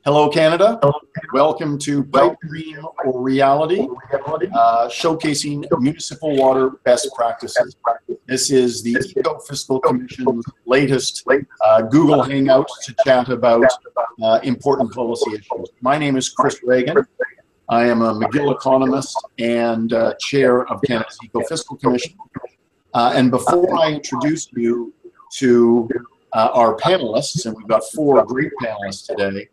Hello, Canada. Welcome to Pipe Dream or Reality, showcasing municipal water best practices. This is the Eco-Fiscal Commission's latest Google Hangout to chat about important policy issues. My name is Chris Ragan. I am a McGill economist and chair of Canada's Eco-Fiscal Commission. And before I introduce you to our panelists, and we've got four great panelists today,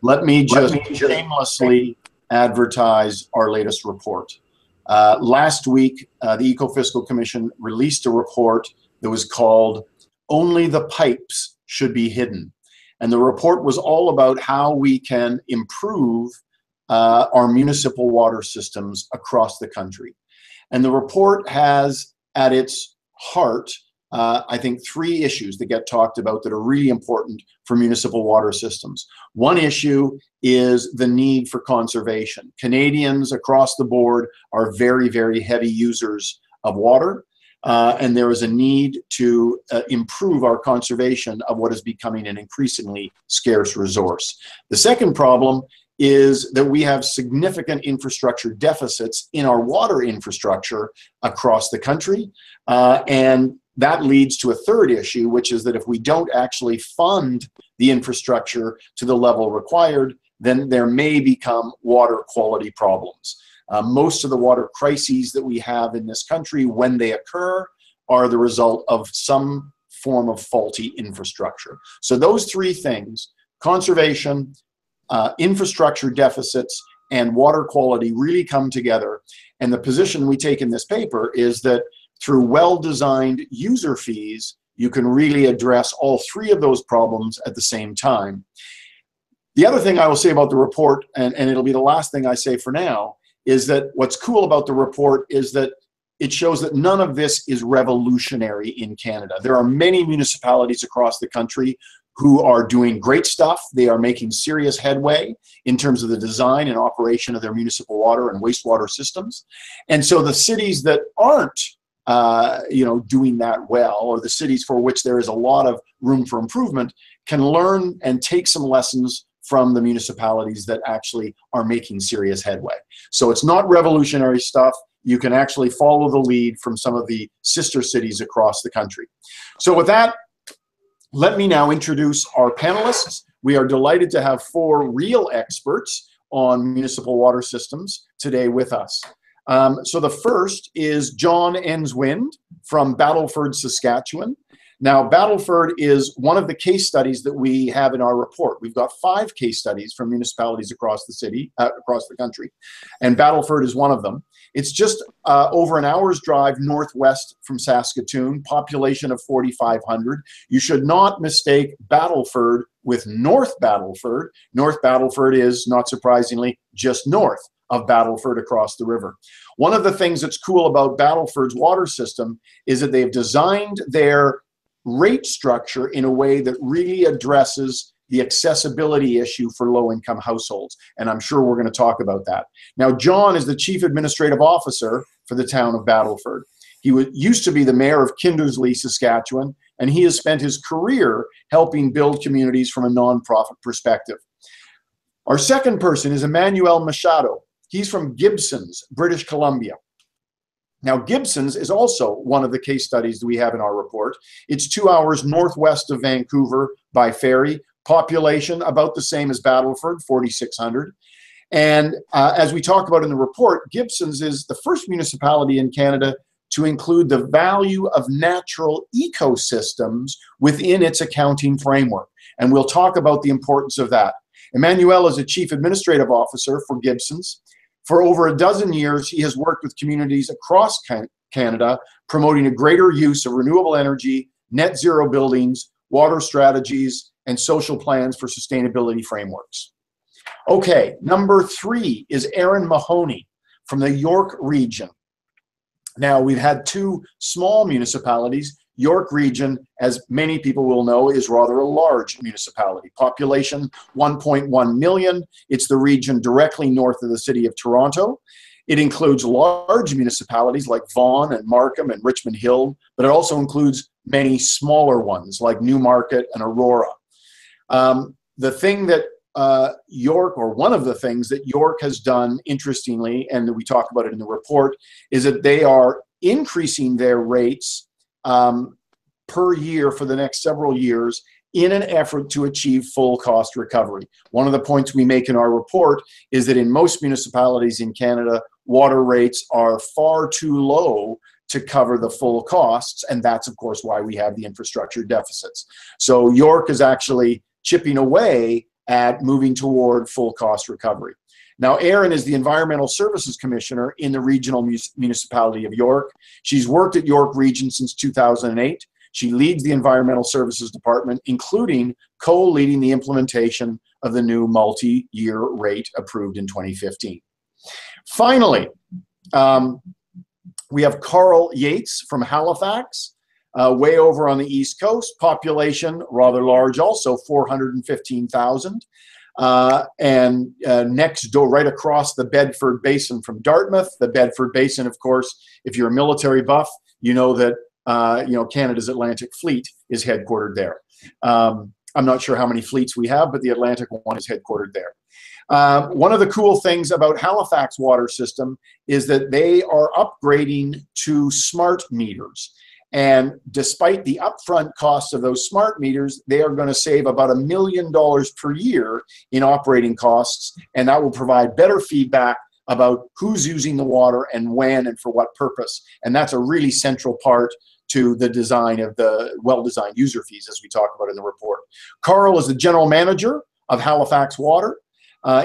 let me just shamelessly advertise our latest report. Last week, the Eco-Fiscal Commission released a report that was called "Only the Pipes Should Be Hidden." And the report was all about how we can improve our municipal water systems across the country. And the report has at its heart I think three issues that get talked about that are really important for municipal water systems. One issue is the need for conservation. Canadians across the board are very, very heavy users of water, and there is a need to improve our conservation of what is becoming an increasingly scarce resource. The second problem is that we have significant infrastructure deficits in our water infrastructure across the country, and that leads to a third issue, which is that if we don't actually fund the infrastructure to the level required, then there may become water quality problems. Most of the water crises that we have in this country, when they occur, are the result of some form of faulty infrastructure. So those three things, conservation, infrastructure deficits, and water quality, really come together. And the position we take in this paper is that through well-designed user fees, you can really address all three of those problems at the same time. The other thing I will say about the report, and it'll be the last thing I say for now, is that what's cool about the report is that it shows that none of this is revolutionary in Canada. There are many municipalities across the country who are doing great stuff. They are making serious headway in terms of the design and operation of their municipal water and wastewater systems. And so the cities that aren't doing that well, or the cities for which there is a lot of room for improvement, can learn and take some lessons from the municipalities that actually are making serious headway. So it's not revolutionary stuff. You can actually follow the lead from some of the sister cities across the country. So with that, let me now introduce our panelists. We are delighted to have four real experts on municipal water systems today with us. So the first is John Enswind from Battleford, Saskatchewan. Now, Battleford is one of the case studies that we have in our report. We've got 5 case studies from municipalities across the country, and Battleford is one of them. It's just over an hour's drive northwest from Saskatoon, population of 4,500. You should not mistake Battleford with North Battleford. North Battleford is, not surprisingly, just north of Battleford across the river. One of the things that's cool about Battleford's water system is that they've designed their rate structure in a way that really addresses the accessibility issue for low-income households. And I'm sure we're going to talk about that. Now, John is the Chief Administrative Officer for the town of Battleford. He used to be the mayor of Kindersley, Saskatchewan, and he has spent his career helping build communities from a nonprofit perspective. Our second person is Emmanuel Machado. He's from Gibsons, British Columbia. Now, Gibsons is also one of the case studies that we have in our report. It's 2 hours northwest of Vancouver by ferry. Population about the same as Battleford, 4,600. And as we talk about in the report, Gibsons is the first municipality in Canada to include the value of natural ecosystems within its accounting framework. And we'll talk about the importance of that. Emmanuel is a Chief Administrative Officer for Gibsons. For over a dozen years, he has worked with communities across Canada, promoting a greater use of renewable energy, net zero buildings, water strategies, and social plans for sustainability frameworks. Okay, number 3 is Erin Mahoney from the York region. Now, we've had 2 small municipalities. York region, as many people will know, is rather a large municipality. Population 1.1 million. It's the region directly north of the city of Toronto. It includes large municipalities like Vaughan and Markham and Richmond Hill, but it also includes many smaller ones like Newmarket and Aurora. The thing that York, or one of the things that York has done interestingly, and we talk about it in the report, is that they are increasing their rates per year for the next several years in an effort to achieve full cost recovery. One of the points we make in our report is that in most municipalities in Canada, water rates are far too low to cover the full costs, and that's of course why we have the infrastructure deficits. So York is actually chipping away at moving toward full cost recovery. Now, Erin is the Environmental Services Commissioner in the Regional Municipality of York. She's worked at York Region since 2008. She leads the Environmental Services Department, including co-leading the implementation of the new multi-year rate approved in 2015. Finally, we have Carl Yates from Halifax, way over on the East Coast, population rather large also, 415,000. And next door, right across the Bedford Basin from Dartmouth. The Bedford Basin, of course, if you're a military buff, you know that Canada's Atlantic Fleet is headquartered there. I'm not sure how many fleets we have, but the Atlantic one is headquartered there. One of the cool things about Halifax water system is that they are upgrading to smart meters. And despite the upfront costs of those smart meters, they are going to save about $1 million per year in operating costs, and that will provide better feedback about who's using the water and when and for what purpose. And that's a really central part to the design of the well-designed user fees, as we talk about in the report. Carl is the general manager of Halifax Water.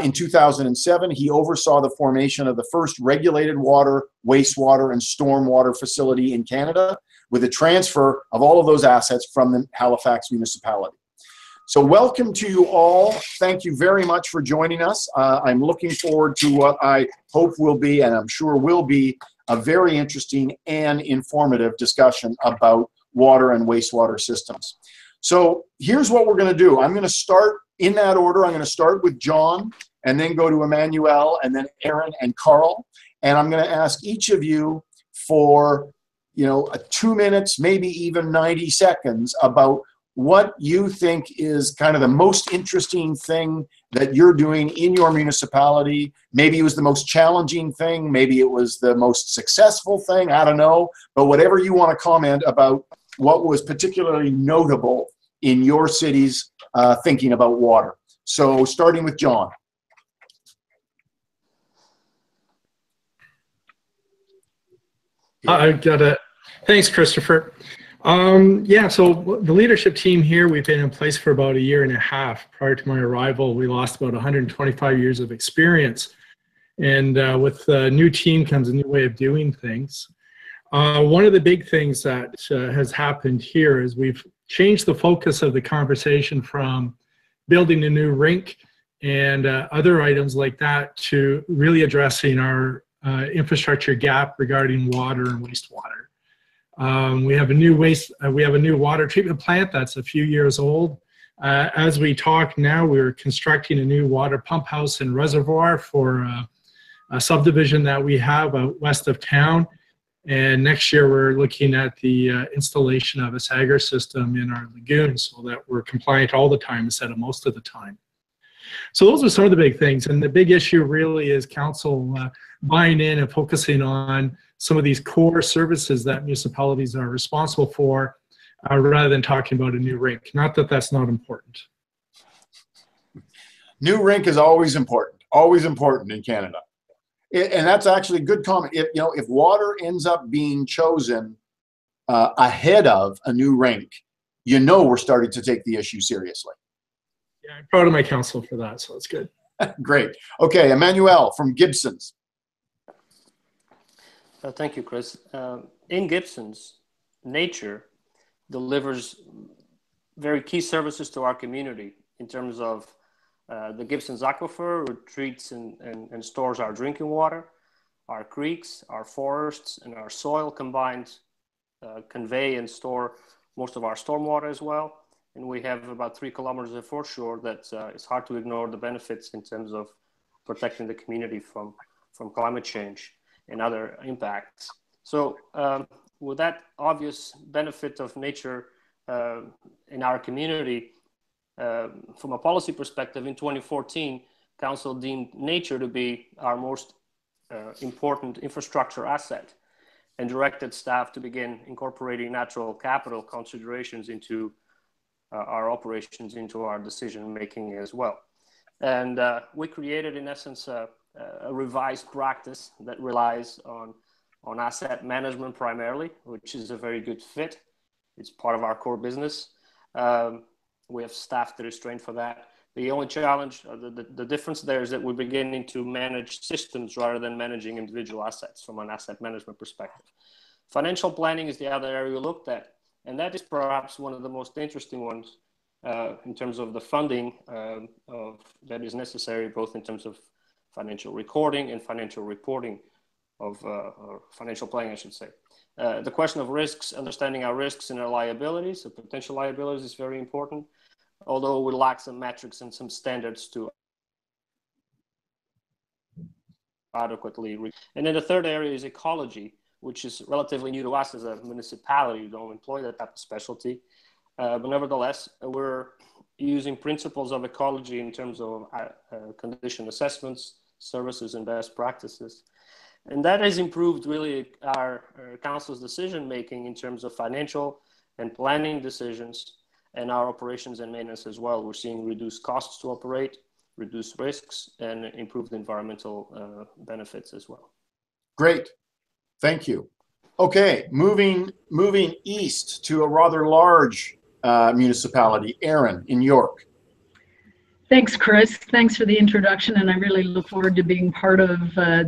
In 2007, he oversaw the formation of the first regulated water, wastewater, and stormwater facility in Canada, with a transfer of all of those assets from the Halifax municipality. So welcome to you all. Thank you very much for joining us. I'm looking forward to what I hope will be, and I'm sure will be, a very interesting and informative discussion about water and wastewater systems. So here's what we're going to do. I'm going to start in that order. I'm going to start with John, and then go to Emmanuel, and then Erin and Carl. And I'm going to ask each of you for 2 minutes, maybe even 90 seconds, about what you think is kind of the most interesting thing that you're doing in your municipality. Maybe it was the most challenging thing, maybe it was the most successful thing, I don't know. But whatever you want to comment about what was particularly notable in your city's thinking about water. So starting with John. I got it. Thanks, Christopher. Yeah, so the leadership team here, we've been in place for about 1.5 years. Prior to my arrival, we lost about 125 years of experience. And with the new team comes a new way of doing things. One of the big things that has happened here is we've changed the focus of the conversation from building a new rink and other items like that to really addressing our infrastructure gap regarding water and wastewater. We have a new water treatment plant that's a few years old. As we talk now, we're constructing a new water pump house and reservoir for a subdivision that we have out west of town. And next year, we're looking at the installation of a Sagar system in our lagoon so that we're compliant all the time instead of most of the time. So those are some of the big things. And the big issue really is council buying in and focusing on some of these core services that municipalities are responsible for, rather than talking about a new rink. Not that that's not important. New rink is always important in Canada. And that's actually a good comment. If water ends up being chosen ahead of a new rink, we're starting to take the issue seriously. Yeah, I'm proud of my council for that, so it's good. Great. Okay, Emmanuel from Gibsons. Thank you, Chris. In Gibsons, nature delivers very key services to our community in terms of the Gibsons Aquifer, which treats and stores our drinking water, our creeks, our forests, and our soil combined convey and store most of our stormwater as well. And we have about 3 kilometers of foreshore that it's hard to ignore the benefits in terms of protecting the community from climate change and other impacts. So with that obvious benefit of nature in our community, from a policy perspective, in 2014, Council deemed nature to be our most important infrastructure asset and directed staff to begin incorporating natural capital considerations into our operations, into our decision making as well. And we created, in essence, a revised practice that relies on asset management primarily, which is a very good fit. It's part of our core business. We have staff that is trained for that. The only challenge, the difference there is that we're beginning to manage systems rather than managing individual assets from an asset management perspective. Financial planning is the other area we looked at, and that is perhaps one of the most interesting ones in terms of the funding that is necessary, both in terms of financial recording and financial reporting of or financial planning, I should say. The question of risks, understanding our risks and our liabilities, the potential liabilities, is very important, although we lack some metrics and some standards to adequately. And then the third area is ecology, which is relatively new to us as a municipality. We don't employ that type of specialty. But nevertheless, we're using principles of ecology in terms of condition assessments, services, and best practices. And that has improved really our council's decision-making in terms of financial and planning decisions and our operations and maintenance as well. We're seeing reduced costs to operate, reduced risks, and improved environmental benefits as well. Great. Thank you. Okay, moving east to a rather large municipality, Erin in York. Thanks, Chris. Thanks for the introduction, and I really look forward to being part of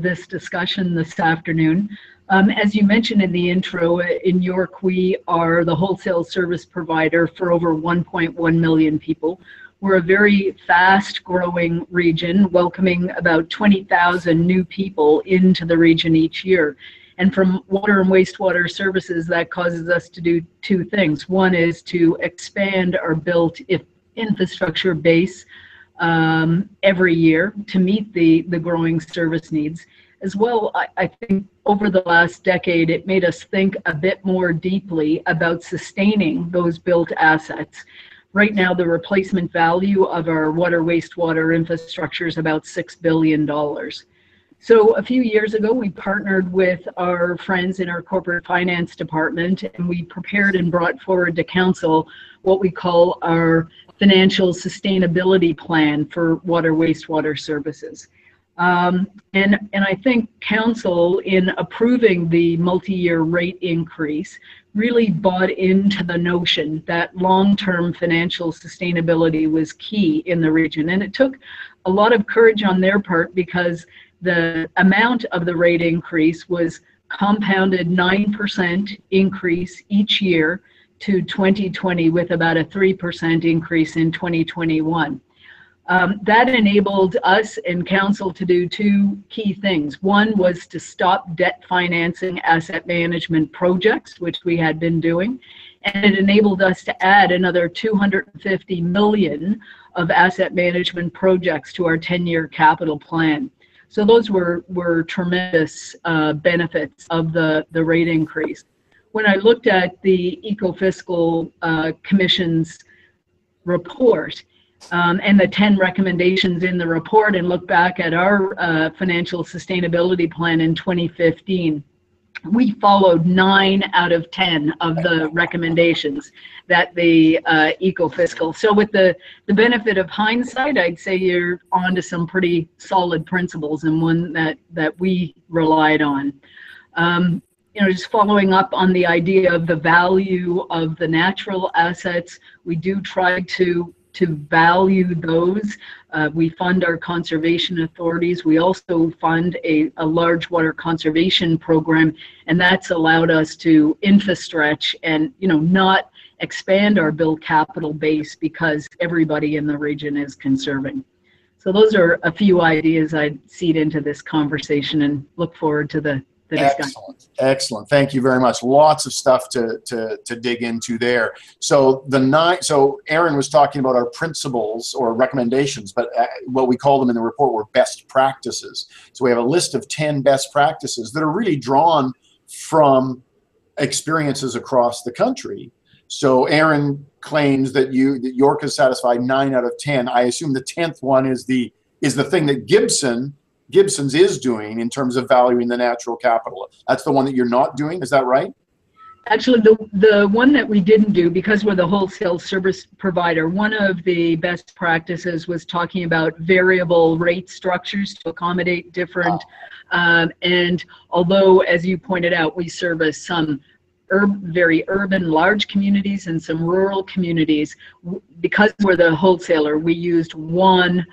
this discussion this afternoon. As you mentioned in the intro, in York, we are the wholesale service provider for over 1.1 million people. We're a very fast-growing region, welcoming about 20,000 new people into the region each year. And from water and wastewater services, that causes us to do two things. One is to expand our built infrastructure base every year to meet the growing service needs. As well, I think over the last decade, it made us think a bit more deeply about sustaining those built assets. Right now, the replacement value of our water wastewater infrastructure is about $6 billion. So a few years ago, we partnered with our friends in our corporate finance department, and we prepared and brought forward to council what we call our financial sustainability plan for water wastewater services. And I think council, in approving the multi-year rate increase, really bought into the notion that long-term financial sustainability was key in the region. And it took a lot of courage on their part, because the amount of the rate increase was compounded 9% increase each year to 2020, with about a 3% increase in 2021. That enabled us and council to do two key things. One was to stop debt financing asset management projects, which we had been doing, and it enabled us to add another $250 million of asset management projects to our 10-year capital plan. So those were tremendous benefits of the rate increase. When I looked at the Ecofiscal Commission's report and the 10 recommendations in the report, and look back at our financial sustainability plan in 2015, we followed 9 out of 10 of the recommendations that the Ecofiscal. So with the benefit of hindsight, I'd say you're on to some pretty solid principles, and one that we relied on. Just following up on the idea of the value of the natural assets, we do try to value those. We fund our conservation authorities. We also fund a large water conservation program, and that's allowed us to infrastretch and not expand our built capital base because everybody in the region is conserving. So those are a few ideas I'd seed into this conversation, and look forward to the discussion. Excellent. Thank you very much. Lots of stuff to dig into there. So so Erin was talking about our principles or recommendations, but what we call them in the report were best practices. So we have a list of 10 best practices that are really drawn from experiences across the country. So Erin claims that that York has satisfied 9 out of 10. I assume the 10th one is the thing that Gibson's is doing in terms of valuing the natural capital. That's the one that you're not doing. Is that right? Actually, the one that we didn't do, because we're the wholesale service provider, one of the best practices was talking about variable rate structures to accommodate different, and although, as you pointed out, we service some very urban, large communities and some rural communities, because we're the wholesaler, we used one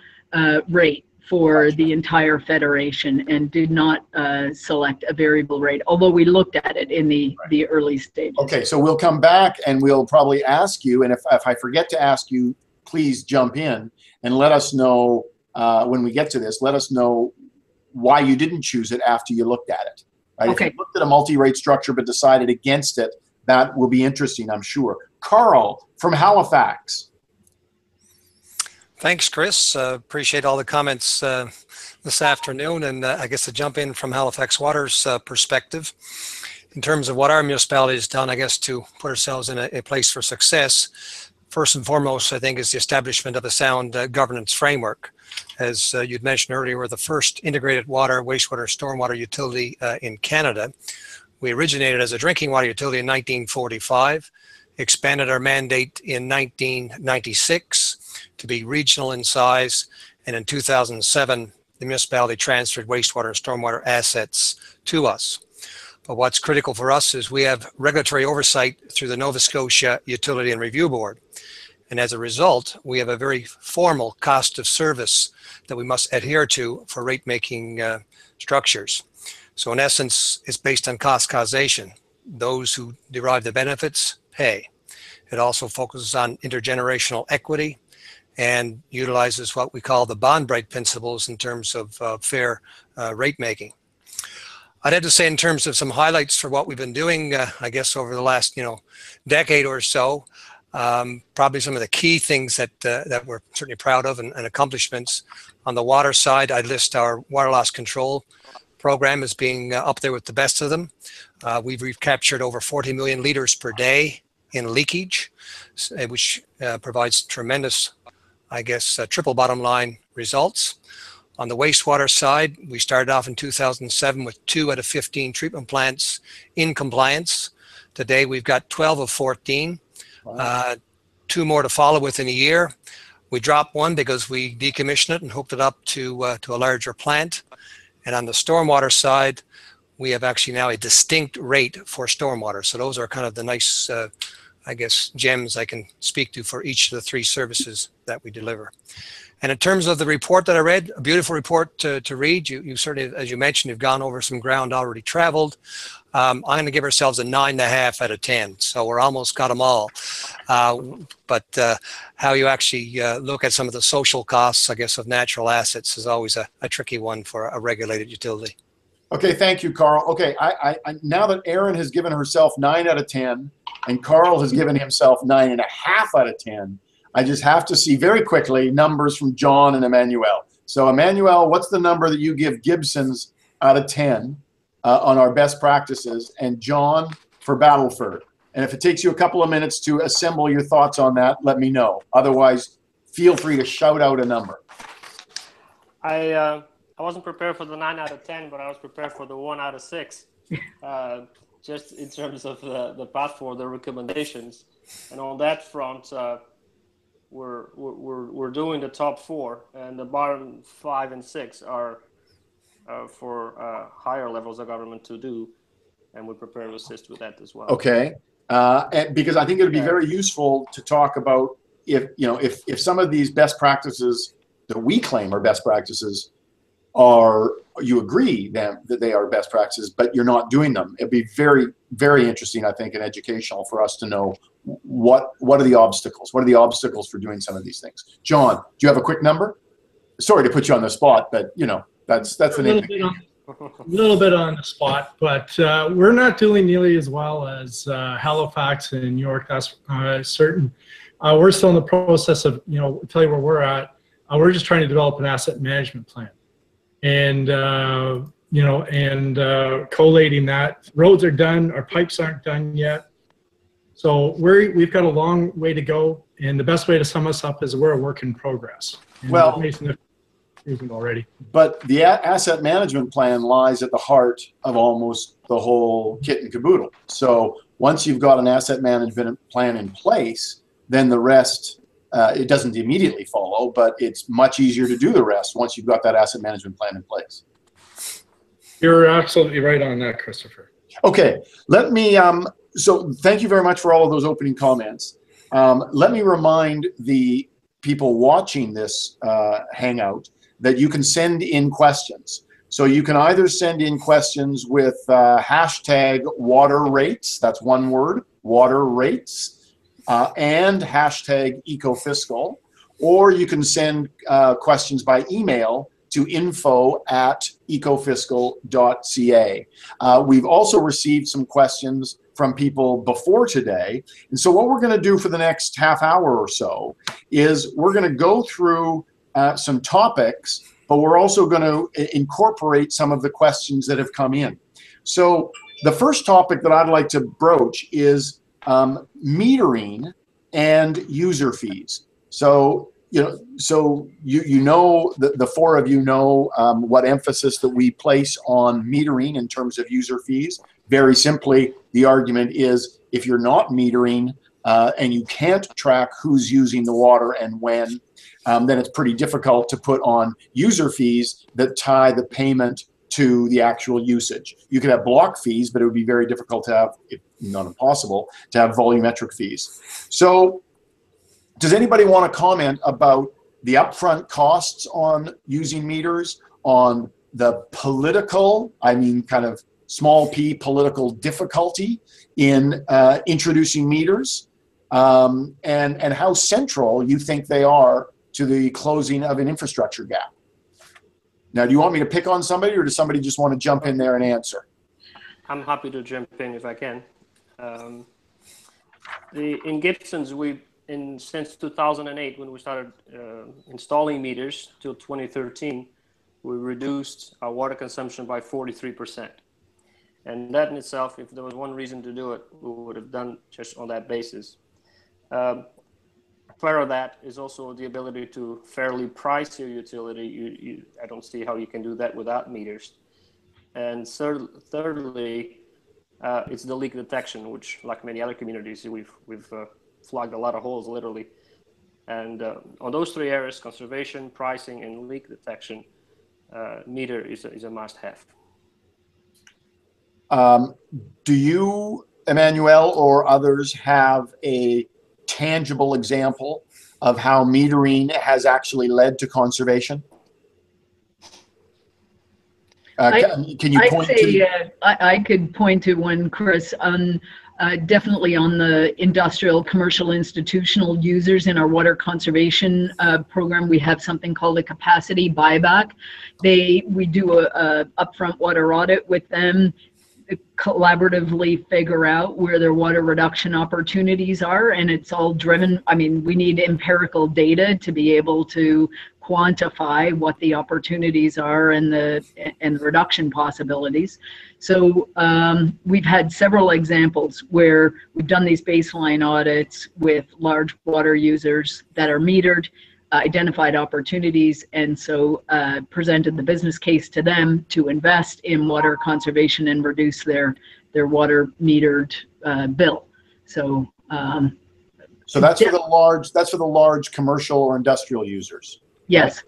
rate for the entire federation and did not select a variable rate, although we looked at it in the early stages. Okay, so we'll come back and we'll probably ask you, and if I forget to ask you, please jump in and let us know when we get to this, let us know why you didn't choose it after you looked at it. Right? Okay. If you looked at a multi-rate structure but decided against it, that will be interesting, I'm sure. Carl from Halifax. Thanks, Chris. Appreciate all the comments this afternoon. And I guess to jump in from Halifax Water's perspective, in terms of what our municipality has done, I guess to put ourselves in a place for success, first and foremost, I think, is the establishment of a sound governance framework. As you'd mentioned earlier, we're the first integrated water, wastewater, stormwater utility in Canada. We originated as a drinking water utility in 1945, expanded our mandate in 1996, to be regional in size, and in 2007 the municipality transferred wastewater and stormwater assets to us. But what's critical for us is we have regulatory oversight through the Nova Scotia Utility and Review Board, and as a result we have a very formal cost of service that we must adhere to for rate making structures. So in essence, it's based on cost causation. Those who derive the benefits pay. It also focuses on intergenerational equity and utilizes what we call the bond right principles in terms of fair rate making. I'd have to say, in terms of some highlights for what we've been doing, I guess over the last decade or so, probably some of the key things that we're certainly proud of and accomplishments. On the water side, I'd list our water loss control program as being up there with the best of them. We've recaptured over 40 million liters per day in leakage, which provides tremendous, I guess, triple bottom line results. On the wastewater side, we started off in 2007 with 2 out of 15 treatment plants in compliance. Today, we've got 12 of 14, wow. 2 more to follow within a year. We dropped 1 because we decommissioned it and hooked it up to a larger plant. And on the stormwater side, we have actually now a distinct rate for stormwater. So those are kind of the nice I guess, gems I can speak to for each of the 3 services that we deliver. And in terms of the report that I read, a beautiful report to read. You certainly, as you mentioned, have gone over some ground already traveled. I'm going to give ourselves a 9.5 out of 10. So we're almost got them all. But how you actually look at some of the social costs, I guess, of natural assets is always a tricky one for a regulated utility. Okay, thank you, Carl. Okay, I now that Erin has given herself 9 out of 10 and Carl has given himself 9.5 out of 10, I just have to see very quickly numbers from John and Emmanuel. So Emmanuel, what's the number that you give Gibson's out of 10 on our best practices, and John for Battleford? And if it takes you a couple of minutes to assemble your thoughts on that, let me know. Otherwise, feel free to shout out a number. I wasn't prepared for the 9 out of 10, but I was prepared for the 1 out of 6. Just in terms of the path for the recommendations, and on that front, we're doing the top 4, and the bottom 5 and 6 are for higher levels of government to do, and we're prepared to assist with that as well. Okay, and because I think it would be very useful to talk about if some of these best practices that we claim are best practices are, you agree that they are best practices, but you're not doing them. It'd be very, very interesting, I think, and educational for us to know what are the obstacles? What are the obstacles for doing some of these things? John, do you have a quick number? Sorry to put you on the spot, but that's the name. A little bit on the spot, but we're not doing nearly as well as Halifax and York. That's certain. We're still in the process of, tell you where we're at. We're just trying to develop an asset management plan. And collating that. Roads are done, our pipes aren't done yet. So we've got a long way to go, and the best way to sum us up is we're a work in progress. And Well, already. But the asset management plan lies at the heart of almost the whole kit and caboodle. So once you've got an asset management plan in place, then the rest, it doesn't immediately follow, but it's much easier to do the rest once you've got that asset management plan in place. You're absolutely right on that, Christopher. Okay, let me, so thank you very much for all of those opening comments. Let me remind the people watching this Hangout that you can send in questions. So you can either send in questions with hashtag water rates, that's one word, water rates, and hashtag ecofiscal, or you can send questions by email to info@ecofiscal.ca. We've also received some questions from people before today. And so what we're going to do for the next half hour or so is we're going to go through some topics, but we're also going to incorporate some of the questions that have come in. So the first topic that I'd like to broach is metering and user fees. So the four of you know what emphasis that we place on metering in terms of user fees. Very simply, the argument is if you're not metering and you can't track who's using the water and when, then it's pretty difficult to put on user fees that tie the payment to the actual usage. You could have block fees, but it would be very difficult to have, if not impossible, to have volumetric fees. So does anybody want to comment about the upfront costs on using meters, on the political, I mean kind of small p political difficulty in introducing meters, and how central you think they are to the closing of an infrastructure gap? Now, do you want me to pick on somebody, or does somebody just want to jump in there and answer? I'm happy to jump in if I can. In Gibson's, since 2008, when we started installing meters till 2013, we reduced our water consumption by 43%. And that in itself, if there was one reason to do it, we would have done just on that basis. Part of that is also the ability to fairly price your utility. I don't see how you can do that without meters. And thirdly, it's the leak detection, which, like many other communities, we've flogged a lot of holes, literally. And on those three areas, conservation, pricing, and leak detection, meter is a must-have. Do you, Emmanuel, or others have a tangible example of how metering has actually led to conservation? Can you point to? I could point to one, Chris, definitely on the industrial, commercial, institutional users in our water conservation program. We have something called a capacity buyback. We do a upfront water audit with them, collaboratively figure out where their water reduction opportunities are, and it's all driven. I mean, we need empirical data to be able to quantify what the opportunities are and the reduction possibilities. So we've had several examples where we've done these baseline audits with large water users that are metered, identified opportunities, and so presented the business case to them to invest in water conservation and reduce their water metered bill. So so that's for the large commercial or industrial users. Yes.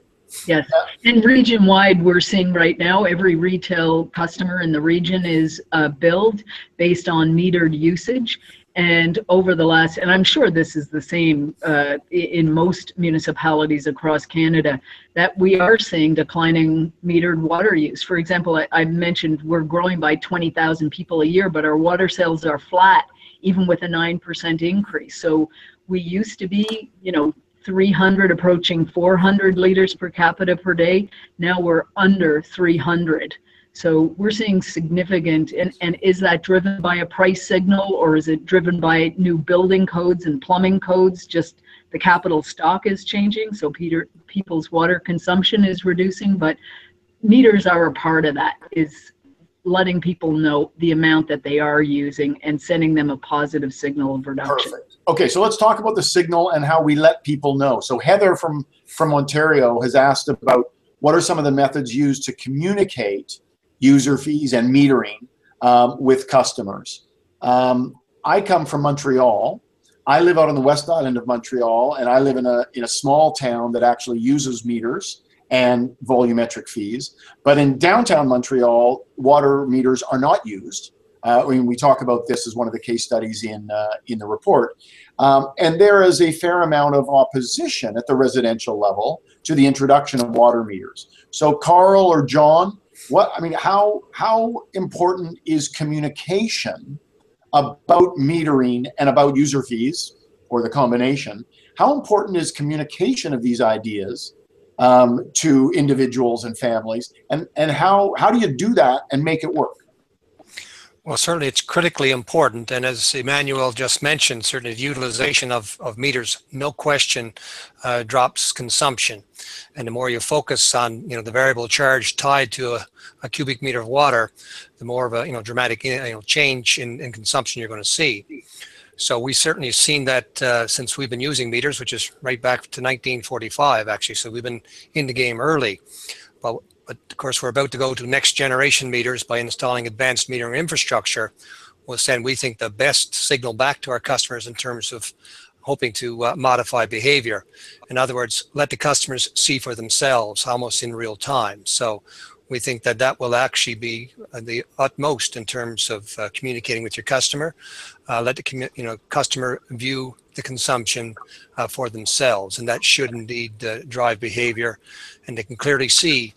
Yes. And region-wide, we're seeing right now every retail customer in the region is billed based on metered usage. And over the last, and I'm sure this is the same in most municipalities across Canada, that we are seeing declining metered water use. For example, I mentioned we're growing by 20,000 people a year, but our water sales are flat, even with a 9% increase. So we used to be, 300 approaching 400 liters per capita per day. Now we're under 300. So we're seeing significant, and is that driven by a price signal, or is it driven by new building codes and plumbing codes? Just the capital stock is changing, so people's water consumption is reducing, but meters are a part of that. letting people know the amount that they are using and sending them a positive signal of reduction. Perfect. Okay, so let's talk about the signal and how we let people know. So Heather from Ontario has asked about what are some of the methods used to communicate user fees and metering with customers. I come from Montreal. I live out on the West Island of Montreal, and I live in a small town that actually uses meters and volumetric fees. But in downtown Montreal, water meters are not used. We talk about this as one of the case studies in the report. And there is a fair amount of opposition at the residential level to the introduction of water meters. So Carl or John, how important is communication about metering and about user fees, or the combination? How important is communication of these ideas to individuals and families, and how do you do that and make it work? Well, certainly it's critically important, and as Emmanuel just mentioned, certainly the utilization of meters, no question, drops consumption. And the more you focus on, the variable charge tied to a cubic meter of water, the more of a dramatic change in consumption you're going to see. So we certainly have seen that since we've been using meters, which is right back to 1945, actually. So we've been in the game early. But of course, we're about to go to next generation meters by installing advanced metering infrastructure. Will send, we think, the best signal back to our customers in terms of hoping to modify behavior. In other words, let the customers see for themselves, almost in real time. So we think that that will actually be the utmost in terms of communicating with your customer. Let the customer view the consumption for themselves, and that should indeed drive behavior. And they can clearly see,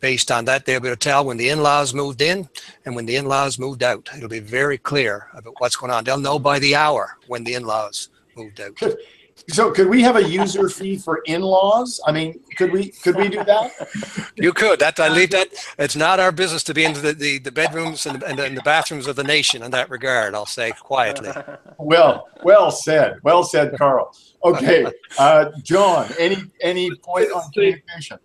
based on that, they'll be able to tell when the in-laws moved in and when the in-laws moved out. It'll be very clear about what's going on. They'll know by the hour when the in-laws moved out. So could we have a user fee for in-laws? I mean, could we do that? You could. I leave that. It's not our business to be into the bedrooms and the bathrooms of the nation in that regard, I'll say quietly. Well said. Well said, Carl. Okay, John, any point on communication?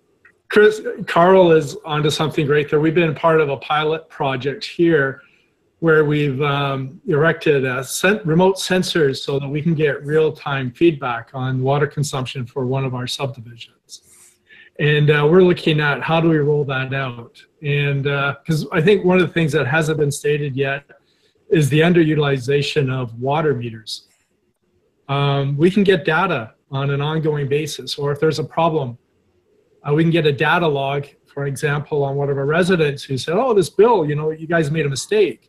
Chris, Carl is onto something great there. We've been part of a pilot project here where we've erected remote sensors so that we can get real-time feedback on water consumption for one of our subdivisions. And we're looking at how do we roll that out. And because I think one of the things that hasn't been stated yet is the underutilization of water meters. We can get data on an ongoing basis, or if there's a problem, we can get a data log, for example, on one of our residents who said, oh, this bill, you guys made a mistake.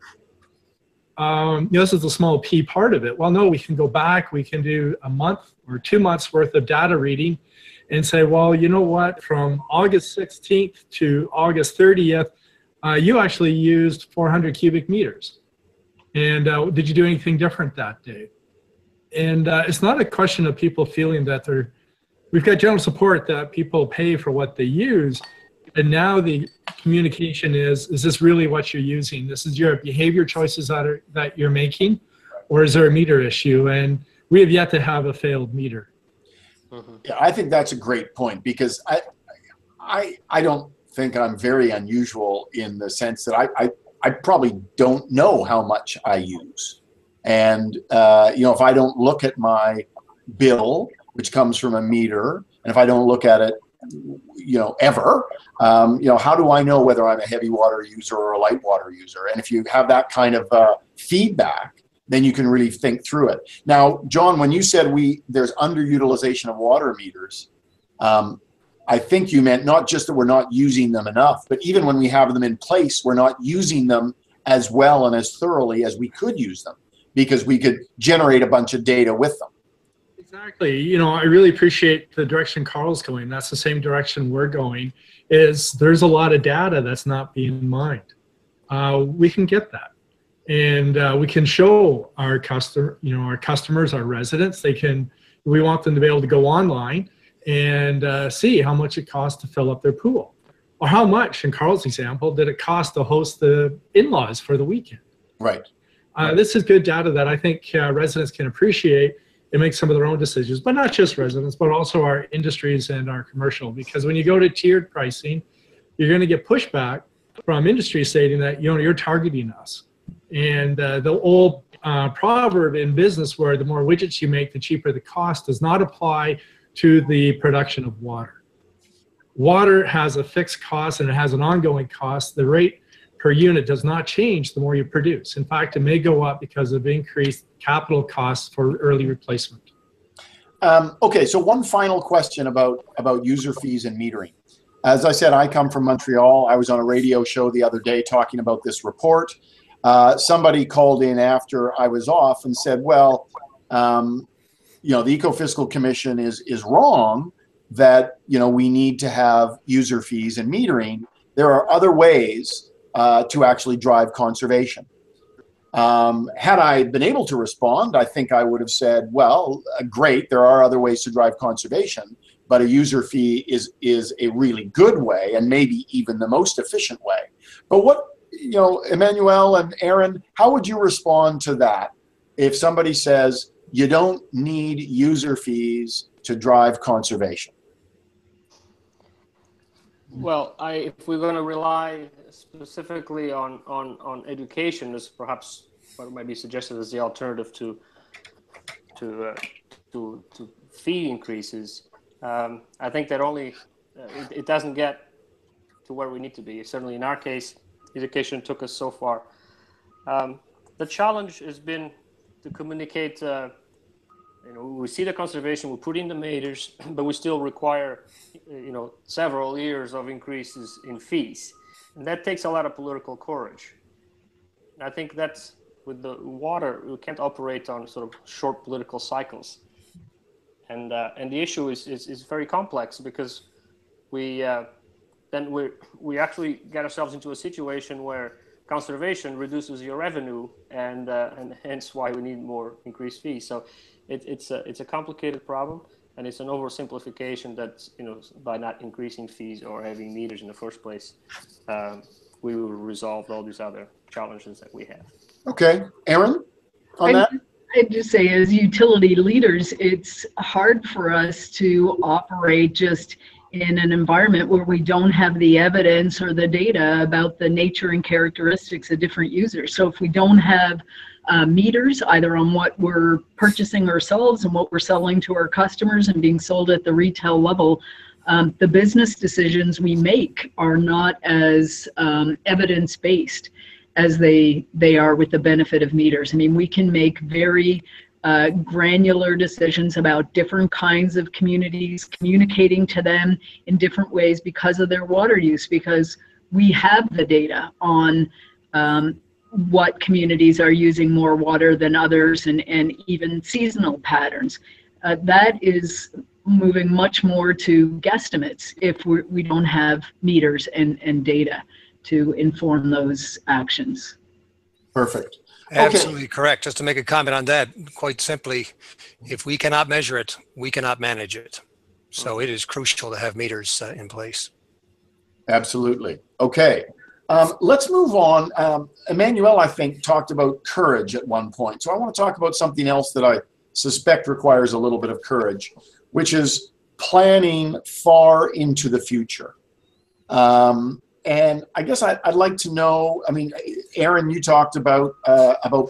This is a small p part of it. Well, no, we can go back, we can do a month or 2 months worth of data reading and say, well, you know what, from August 16th to August 30th, you actually used 400 cubic meters. And did you do anything different that day? And it's not a question of people feeling that we've got general support that people pay for what they use. And now the communication is this really what you're using? This is your behavior choices that you're making, or is there a meter issue? And we have yet to have a failed meter. Mm-hmm. Yeah, I think that's a great point, because I don't think I'm very unusual in the sense that I probably don't know how much I use. And, if I don't look at my bill, which comes from a meter, and if I don't look at it, ever, how do I know whether I'm a heavy water user or a light water user? And if you have that kind of feedback, then you can really think through it. Now, John, when you said there's underutilization of water meters, I think you meant not just that we're not using them enough, but even when we have them in place, we're not using them as well and as thoroughly as we could use them, because we could generate a bunch of data with them. Exactly. I really appreciate the direction Carl's going. That's the same direction we're going. There's a lot of data that's not being mined. We can get that, and we can show our customers, our residents. We want them to be able to go online and see how much it costs to fill up their pool, or how much, in Carl's example, did it cost to host the in-laws for the weekend. Right. This is good data that I think residents can appreciate and make some of their own decisions, but not just residents, but also our industries and our commercial. Because when you go to tiered pricing, you're going to get pushback from industry stating that, you're targeting us. And the old proverb in business where the more widgets you make, the cheaper the cost does not apply to the production of water. Water has a fixed cost and it has an ongoing cost. The rate per unit does not change the more you produce. In fact, it may go up because of increased capital costs for early replacement. Okay, so one final question about user fees and metering. As I said, I come from Montreal. I was on a radio show the other day talking about this report. Somebody called in after I was off and said, well, the Ecofiscal Commission is wrong that, we need to have user fees and metering. There are other ways to actually drive conservation. Had I been able to respond, I think I would have said, well, great, there are other ways to drive conservation, but a user fee is a really good way and maybe even the most efficient way. But what, Emmanuel and Erin, how would you respond to that if somebody says you don't need user fees to drive conservation? Well, if we're going to rely specifically on education, as perhaps what might be suggested as the alternative to fee increases, I think that only it doesn't get to where we need to be. Certainly, in our case, education took us so far. The challenge has been to communicate. We see the conservation, we put in the meters, but we still require, several years of increases in fees. And that takes a lot of political courage. And I think that's with the water, we can't operate on sort of short political cycles. And the issue is very complex because we actually get ourselves into a situation where conservation reduces your revenue, and hence why we need more increased fees. So it's a complicated problem, and it's an oversimplification that by not increasing fees or having meters in the first place, we will resolve all these other challenges that we have. Okay, Erin, on that? I'd just say, as utility leaders, it's hard for us to operate just in an environment where we don't have the evidence or the data about the nature and characteristics of different users. So if we don't have meters either on what we're purchasing ourselves and what we're selling to our customers and being sold at the retail level, the business decisions we make are not as evidence-based as they are with the benefit of meters. I mean, we can make very granular decisions about different kinds of communities, communicating to them in different ways because of their water use, because we have the data on what communities are using more water than others, and even seasonal patterns. That is moving much more to guesstimates if we don't have meters and data to inform those actions. Perfect. Absolutely correct. Just to make a comment on that, quite simply, if we cannot measure it, we cannot manage it. So it is crucial to have meters in place. Absolutely. Okay. Let's move on. Emmanuel, I think, talked about courage at one point. So I want to talk about something else that I suspect requires a little bit of courage, which is planning far into the future. And I guess I'd like to know, I mean, Erin, you talked about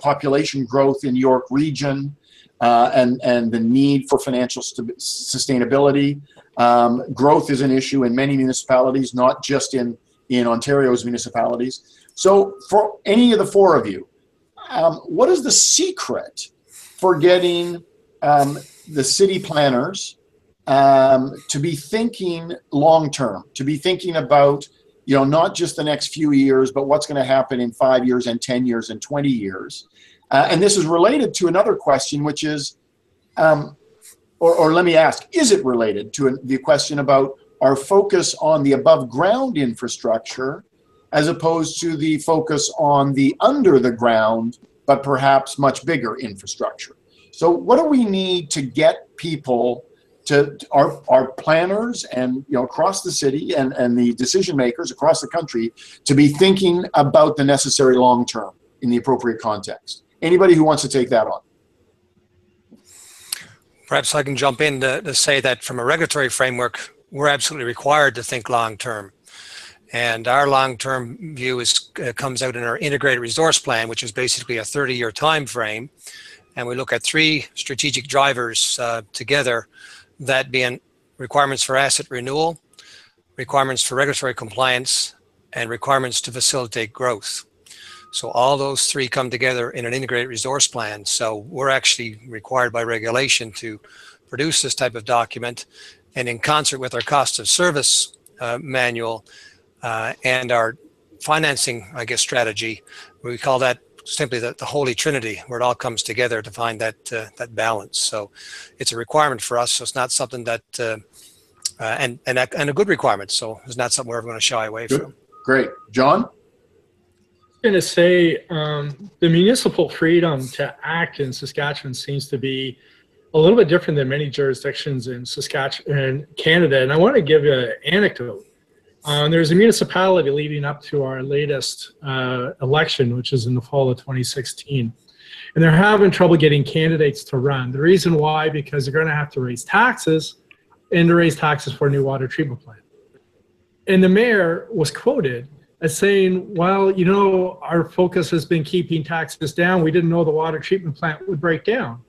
population growth in York Region and the need for financial sustainability. Growth is an issue in many municipalities, not just in Ontario's municipalities. So for any of the four of you, what is the secret for getting the city planners to be thinking long-term, to be thinking about, not just the next few years, but what's going to happen in 5 years and 10 years and 20 years? And this is related to another question, which is, or let me ask, is it related to the question about our focus on the above ground infrastructure as opposed to the focus on the under the ground, but perhaps much bigger infrastructure? So what do we need to get people to our planners and across the city and the decision makers across the country to be thinking about the necessary long term in the appropriate context? Anybody who wants to take that on? Perhaps I can jump in to say that from a regulatory framework, we're absolutely required to think long term. And our long-term view comes out in our integrated resource plan, which is basically a 30-year time frame. And we look at three strategic drivers together, that being requirements for asset renewal, requirements for regulatory compliance, and requirements to facilitate growth. So all those three come together in an integrated resource plan. So we're actually required by regulation to produce this type of document, and in concert with our cost of service manual and our financing, I guess, strategy, we call that simply the Holy Trinity, where it all comes together to find that balance. So it's a requirement for us. So it's not something that, and a good requirement. So it's not something we're ever going to shy away from. Great. John? Going to say the municipal freedom to act in Saskatchewan seems to be a little bit different than many jurisdictions in Saskatchewan and Canada. And I want to give you an anecdote. There's a municipality leading up to our latest election, which is in the fall of 2016. And they're having trouble getting candidates to run. The reason why, because they're going to have to raise taxes, and to raise taxes for a new water treatment plant. And the mayor was quoted as saying, well, you know, our focus has been keeping taxes down. We didn't know the water treatment plant would break down.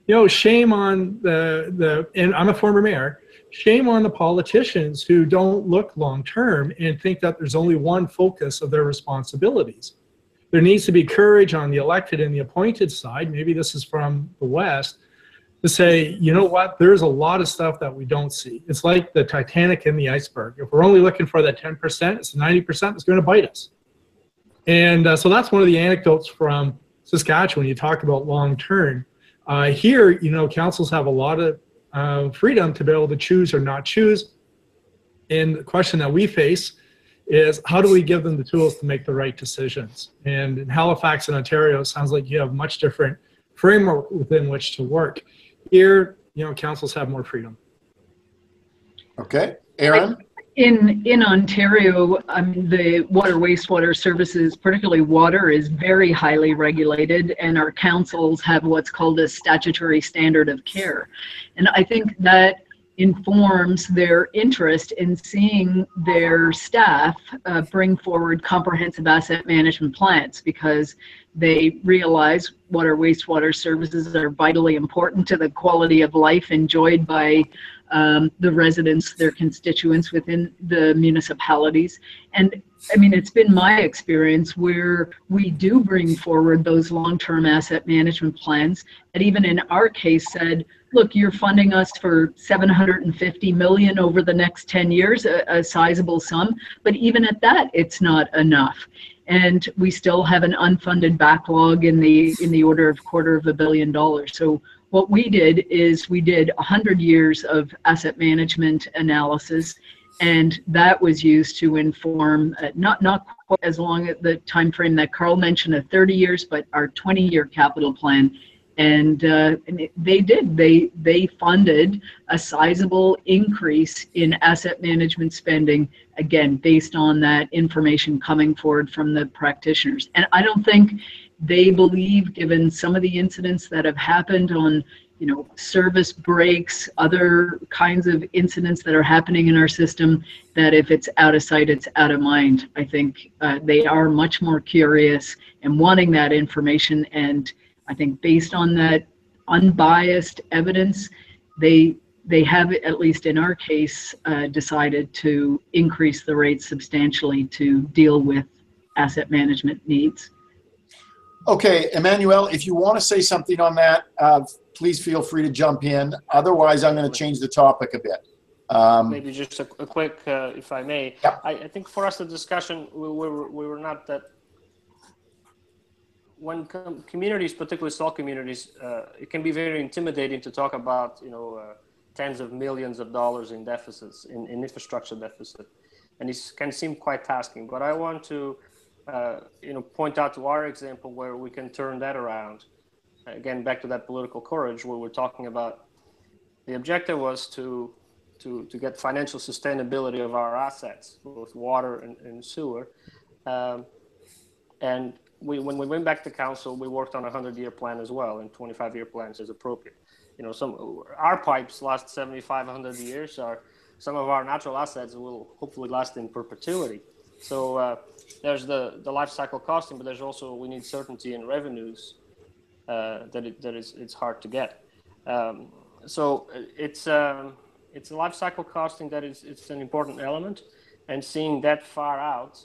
You know, shame on and I'm a former mayor, shame on the politicians who don't look long-term and think that there's only one focus of their responsibilities. There needs to be courage on the elected and the appointed side, maybe this is from the West, to say, you know what, there's a lot of stuff that we don't see. It's like the Titanic and the iceberg. If we're only looking for that 10%, it's 90% that's going to bite us. And so that's one of the anecdotes from Saskatchewan. You talk about long-term. Here, you know, councils have a lot of freedom to be able to choose or not choose. And the question that we face is, how do we give them the tools to make the right decisions? And in Halifax and Ontario, it sounds like you have much different framework within which to work. Here, you know, councils have more freedom. Okay. Erin? In Ontario, the water wastewater services, particularly water, is very highly regulated, and our councils have what's called a statutory standard of care. And I think that informs their interest in seeing their staff bring forward comprehensive asset management plans, because they realize water wastewater services are vitally important to the quality of life enjoyed by the residents, their constituents within the municipalities. And I mean, it's been my experience where we do bring forward those long-term asset management plans that even in our case said, look, you're funding us for $750 million over the next 10 years, a sizable sum, but even at that, it's not enough. And we still have an unfunded backlog in the order of $250 million. So what we did is we did 100 years of asset management analysis, and that was used to inform not quite as long as the time frame that Carl mentioned of 30 years, but our 20-year capital plan. And they funded a sizable increase in asset management spending, again, based on that information coming forward from the practitioners. And I don't think they believe, given some of the incidents that have happened on, you know, service breaks, other kinds of incidents that are happening in our system, that if it's out of sight, it's out of mind. I think they are much more curious and wanting that information. And I think based on that unbiased evidence, they have, at least in our case, decided to increase the rates substantially to deal with asset management needs. Okay, Emmanuel, if you want to say something on that, please feel free to jump in. Otherwise, I'm going to change the topic a bit. Maybe just a quick, if I may. Yep. I think for us, the discussion, we were not that. When communities, particularly small communities, it can be very intimidating to talk about, you know, tens of millions of dollars in deficits, in infrastructure deficit, and it can seem quite tasking. But I want to, you know, point out to our example where we can turn that around. Again, back to that political courage, where we're talking about the objective was to get financial sustainability of our assets, both water and sewer, and when we went back to council, we worked on a 100-year plan as well, and 25-year plans as appropriate. You know, our pipes last 75, 100 years are some of our natural assets will hopefully last in perpetuity. So there's the life cycle costing, but there's also, we need certainty in revenues it's hard to get. So it's a life cycle costing that it's an important element, and seeing that far out,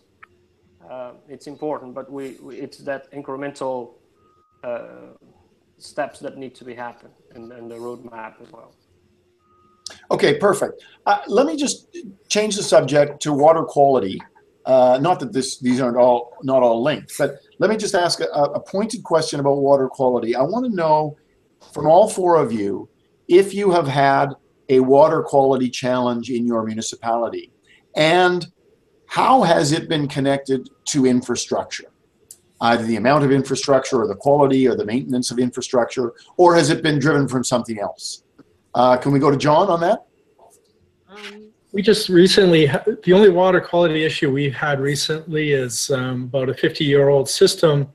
it's important, but it's that incremental steps that need to be happen, and the roadmap as well. Okay, perfect. Let me just change the subject to water quality. Not that these aren't not all linked, but let me just ask a pointed question about water quality. I want to know from all four of you if you have had a water quality challenge in your municipality, and how has it been connected to infrastructure? Either the amount of infrastructure or the quality or the maintenance of infrastructure, or has it been driven from something else? Can we go to John on that? We just recently, the only water quality issue we've had recently is about a 50-year-old system.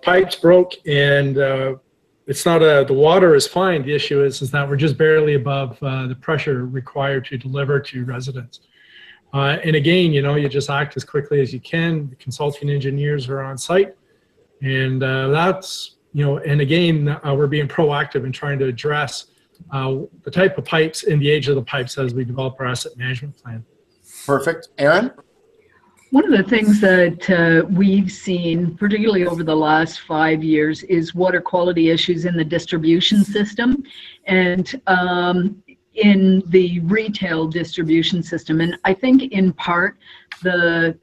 Pipes broke, and it's not the water is fine. The issue is that we're just barely above the pressure required to deliver to residents. And again, you just act as quickly as you can. The consulting engineers are on site, and that's, and again, we're being proactive in trying to address the type of pipes and the age of the pipes as we develop our asset management plan. Perfect. Erin? One of the things that we've seen, particularly over the last 5 years, is water quality issues in the distribution system and in the retail distribution system. And I think in part the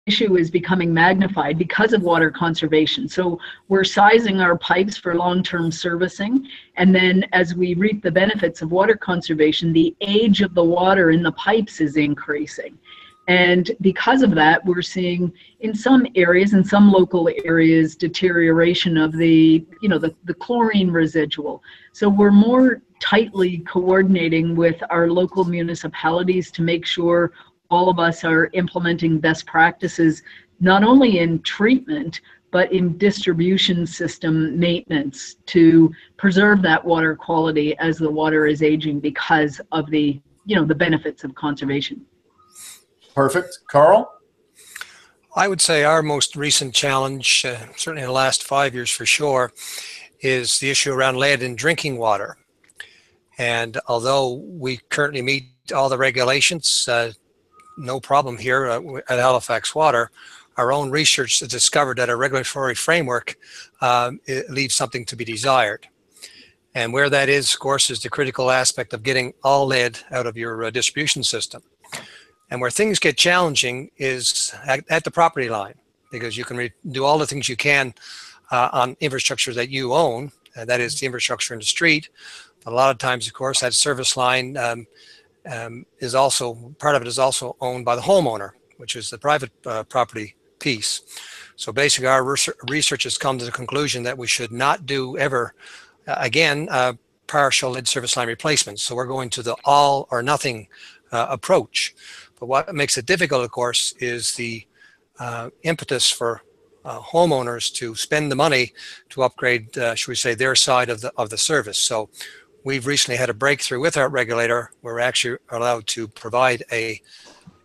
issue is becoming magnified because of water conservation. So we're sizing our pipes for long-term servicing, and then as we reap the benefits of water conservation, the age of the water in the pipes is increasing. And because of that, we're seeing in some areas, in some local areas, deterioration of the chlorine residual. So we're more tightly coordinating with our local municipalities to make sure all of us are implementing best practices, not only in treatment, but in distribution system maintenance to preserve that water quality as the water is aging because of the benefits of conservation. Perfect. Carl? I would say our most recent challenge, certainly in the last 5 years for sure, is the issue around lead in drinking water. And although we currently meet all the regulations, no problem here at Halifax Water, our own research has discovered that our regulatory framework it leaves something to be desired. And where that is, of course, is the critical aspect of getting all lead out of your distribution system. And where things get challenging is at the property line, because you can do all the things you can on infrastructure that you own, that is the infrastructure in the street. But a lot of times, of course, that service line is also, part of it is also owned by the homeowner, which is the private property piece. So basically our research has come to the conclusion that we should not do ever, again, partial lead service line replacements. So we're going to the all or nothing approach. But what makes it difficult, of course, is the impetus for homeowners to spend the money to upgrade, should we say, their side of the service. So we've recently had a breakthrough with our regulator where we're actually allowed to provide a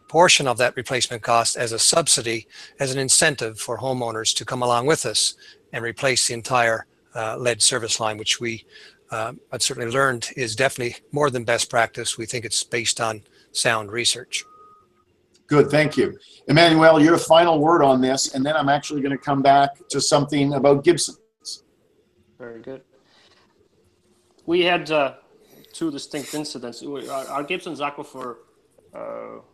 portion of that replacement cost as a subsidy, as an incentive for homeowners to come along with us and replace the entire lead service line, which I've certainly learned is definitely more than best practice. We think it's based on sound research. Good, thank you. Emmanuel, your final word on this, and then I'm actually going to come back to something about Gibsons. Very good. We had two distinct incidents. Our Gibsons aquifer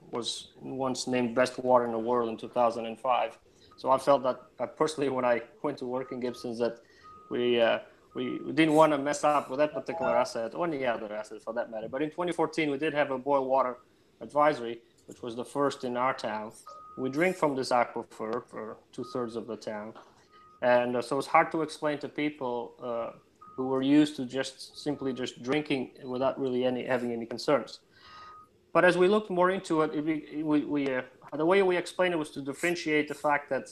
was once named best water in the world in 2005. So I felt that personally, when I went to work in Gibsons, that we didn't want to mess up with that particular asset or any other asset for that matter. But in 2014, we did have a boil water advisory, which was the first in our town. We drink from this aquifer for 2/3 of the town. And so it's hard to explain to people who were used to simply drinking without really having any concerns. But as we looked more into it, the way we explained it was to differentiate the fact that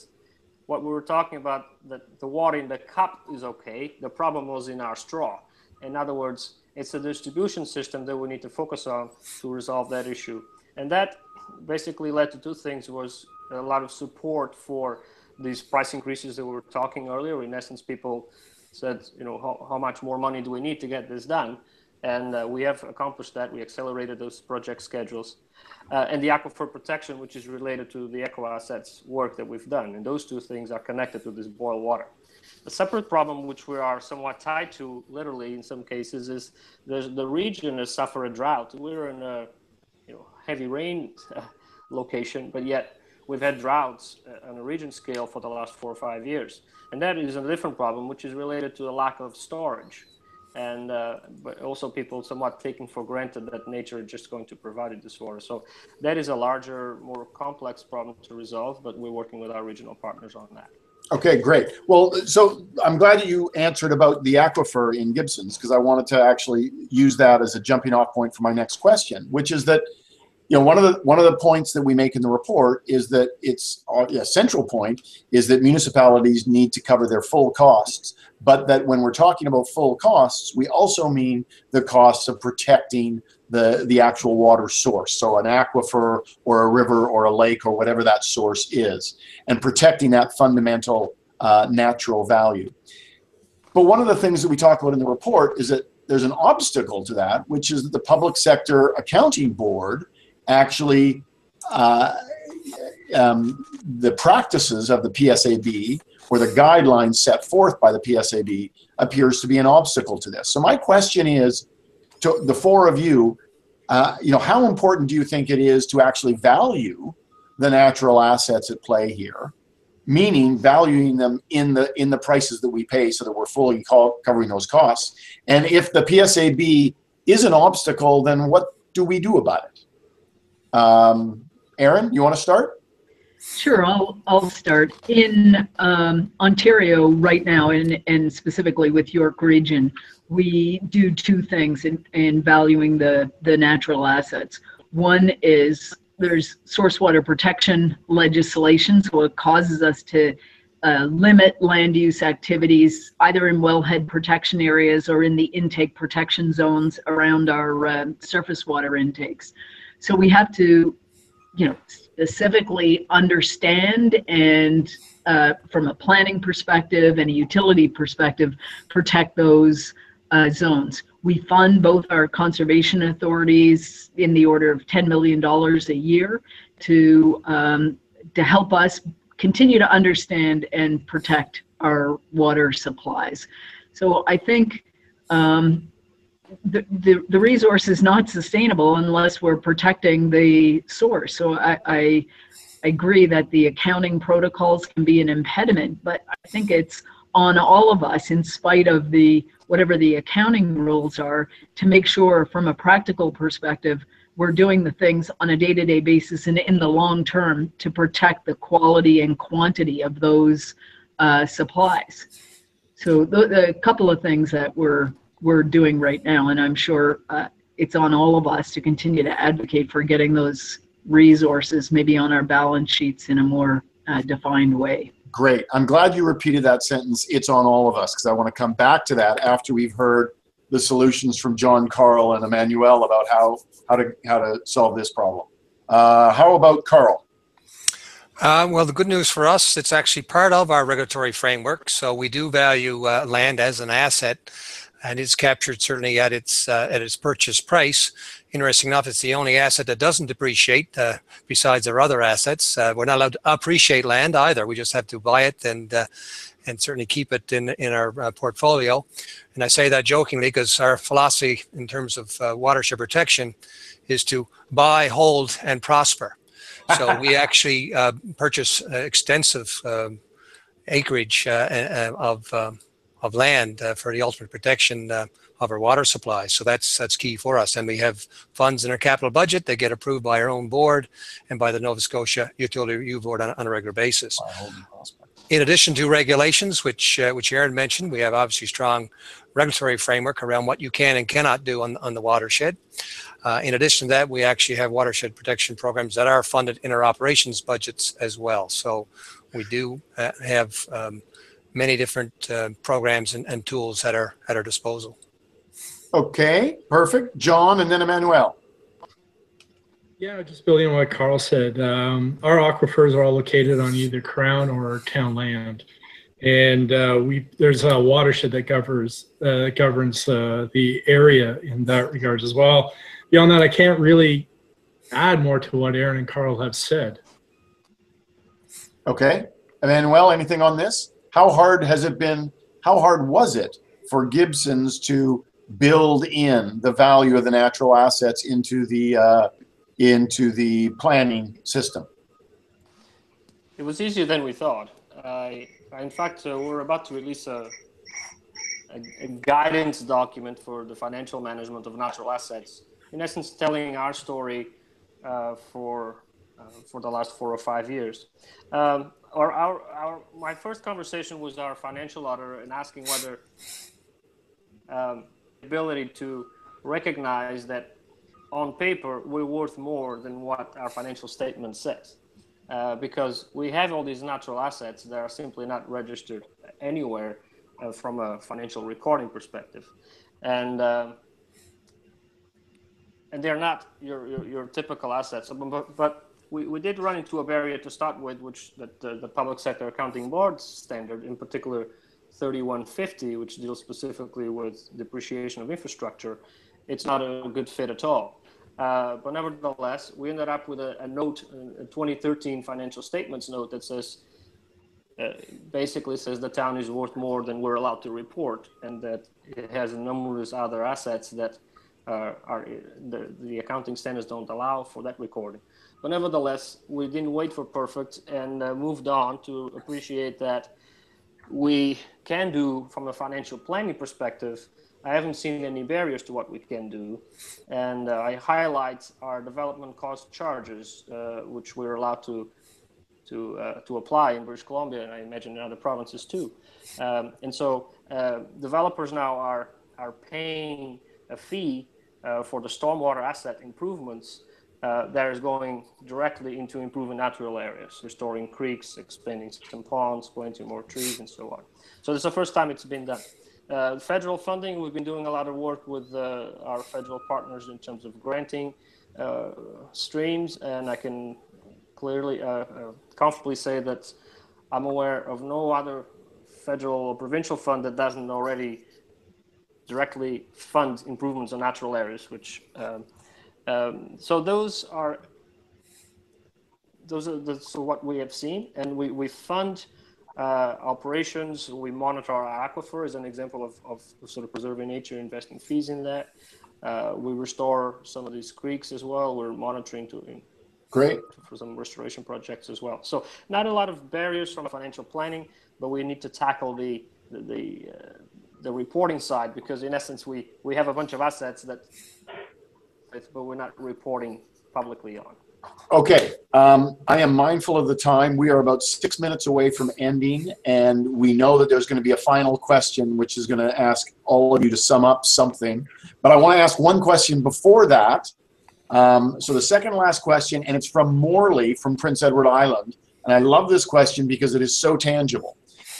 what we were talking about, that the water in the cup is okay. The problem was in our straw. In other words, It's a distribution system that we need to focus on to resolve that issue. And that basically led to two things. Was a lot of support for these price increases that we were talking earlier. In essence, people said, you know, how much more money do we need to get this done? And we have accomplished that. We accelerated those project schedules. And the aquifer protection, which is related to the eco assets work that we've done. And those two things are connected to this boil water. A separate problem, which we are somewhat tied to, literally in some cases, is the region has suffered a drought. We're in a heavy rain location, but yet we've had droughts on a region scale for the last 4 or 5 years. And that is a different problem, which is related to a lack of storage. And but also people somewhat taking for granted that nature is just going to provide this water. So that is a larger, more complex problem to resolve, but we're working with our regional partners on that. Okay, great. Well, so I'm glad that you answered about the aquifer in Gibsons, because I wanted to actually use that as a jumping off point for my next question, which is that, you know, one of the points that we make in the report is that it's a central point is that municipalities need to cover their full costs, but that when we're talking about full costs, we also mean the costs of protecting the actual water source. So an aquifer or a river or a lake or whatever that source is, and protecting that fundamental natural value. But one of the things that we talk about in the report is that there's an obstacle to that, which is that the Public Sector Accounting Board actually, the practices of the PSAB or the guidelines set forth by the PSAB appears to be an obstacle to this. So my question is to the four of you, how important do you think it is to actually value the natural assets at play here, meaning valuing them in the prices that we pay so that we're fully covering those costs? And if the PSAB is an obstacle, then what do we do about it? Erin, you want to start? Sure, I'll start. In Ontario right now, and specifically with York Region, we do two things in valuing the natural assets. One is there's source water protection legislation, so it causes us to limit land use activities either in wellhead protection areas or in the intake protection zones around our surface water intakes. So we have to, specifically understand and from a planning perspective and a utility perspective, protect those zones. We fund both our conservation authorities in the order of $10 million a year to help us continue to understand and protect our water supplies. So I think the resource is not sustainable unless we're protecting the source. So I agree that the accounting protocols can be an impediment, but I think it's on all of us, in spite of whatever the accounting rules are, to make sure from a practical perspective we're doing the things on a day-to-day basis and in the long term to protect the quality and quantity of those supplies. So a couple of things that we're doing right now, and I'm sure it's on all of us to continue to advocate for getting those resources maybe on our balance sheets in a more defined way. Great. I'm glad you repeated that sentence, it's on all of us, because I want to come back to that after we've heard the solutions from John, Carl, and Emmanuel about how to solve this problem. How about Carl? Well, the good news for us, it's actually part of our regulatory framework. So we do value land as an asset, and it's captured certainly at its purchase price. Interesting enough, it's the only asset that doesn't depreciate besides our other assets. We're not allowed to appreciate land either. We just have to buy it and certainly keep it in our portfolio. And I say that jokingly because our philosophy in terms of watershed protection is to buy, hold, and prosper. So we actually purchase extensive acreage of land for the ultimate protection of our water supply. So that's key for us. And we have funds in our capital budget that get approved by our own board and by the Nova Scotia Utility Review Board on a regular basis. In addition to regulations, which Erin mentioned, we have obviously strong regulatory framework around what you can and cannot do on the watershed. In addition to that, we actually have watershed protection programs that are funded in our operations budgets as well. So we do have many different programs and tools at our disposal. Okay, perfect. John and then Emmanuel. Yeah, just building on what Carl said, our aquifers are all located on either Crown or town land. And there's a watershed that governs the area in that regards as well. Beyond that, I can't really add more to what Erin and Carl have said. Okay. Emmanuel, anything on this? How hard has it been? How hard was it for Gibsons to build in the value of the natural assets into the planning system? It was easier than we thought. In fact, we're about to release a guidance document for the financial management of natural assets, in essence telling our story for the last 4 or 5 years. My first conversation was our financial auditor and asking whether ability to recognize that on paper we're worth more than what our financial statement says, because we have all these natural assets that are simply not registered anywhere from a financial recording perspective, and they're not your typical assets. But we did run into a barrier to start with, which the Public Sector Accounting Board standard, in particular 3150, which deals specifically with depreciation of infrastructure. It's not a good fit at all. But nevertheless, we ended up with a note, a 2013 financial statements note that says, basically says the town is worth more than we're allowed to report, and that it has numerous other assets that the accounting standards don't allow for that recording. But nevertheless, we didn't wait for perfect and moved on to appreciate that we can do, from a financial planning perspective, I haven't seen any barriers to what we can do. And I highlight our development cost charges, which we're allowed to apply in British Columbia, and I imagine in other provinces too. And so developers now are paying a fee for the stormwater asset improvements that is going directly into improving natural areas, restoring creeks, expanding some ponds, planting more trees, and so on. So this is the first time it's been done. Federal funding, we've been doing a lot of work with our federal partners in terms of granting streams, and I can clearly, comfortably say that I'm aware of no other federal or provincial fund that doesn't already directly fund improvements on natural areas, which so those are what we have seen, and we fund operations. We monitor our aquifer as an example of sort of preserving nature, investing fees in that. We restore some of these creeks as well. We're monitoring Great. For some restoration projects as well. So not a lot of barriers from financial planning, but we need to tackle the reporting side, because in essence we have a bunch of assets that, but we're not reporting publicly on. Okay, I am mindful of the time. We are about 6 minutes away from ending, and we know that there's going to be a final question, which is going to ask all of you to sum up something. But I want to ask one question before that. So the second last question, and it's from Morley from Prince Edward Island. And I love this question because it is so tangible.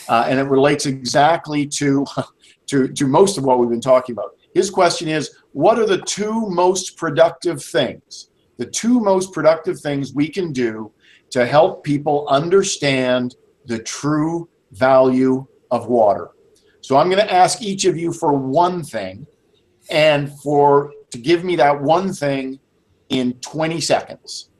And it relates exactly to most of what we've been talking about. His question is, what are the two most productive things? The two most productive things we can do to help people understand the true value of water. So I'm going to ask each of you for one thing, and to give me that one thing in 20 seconds.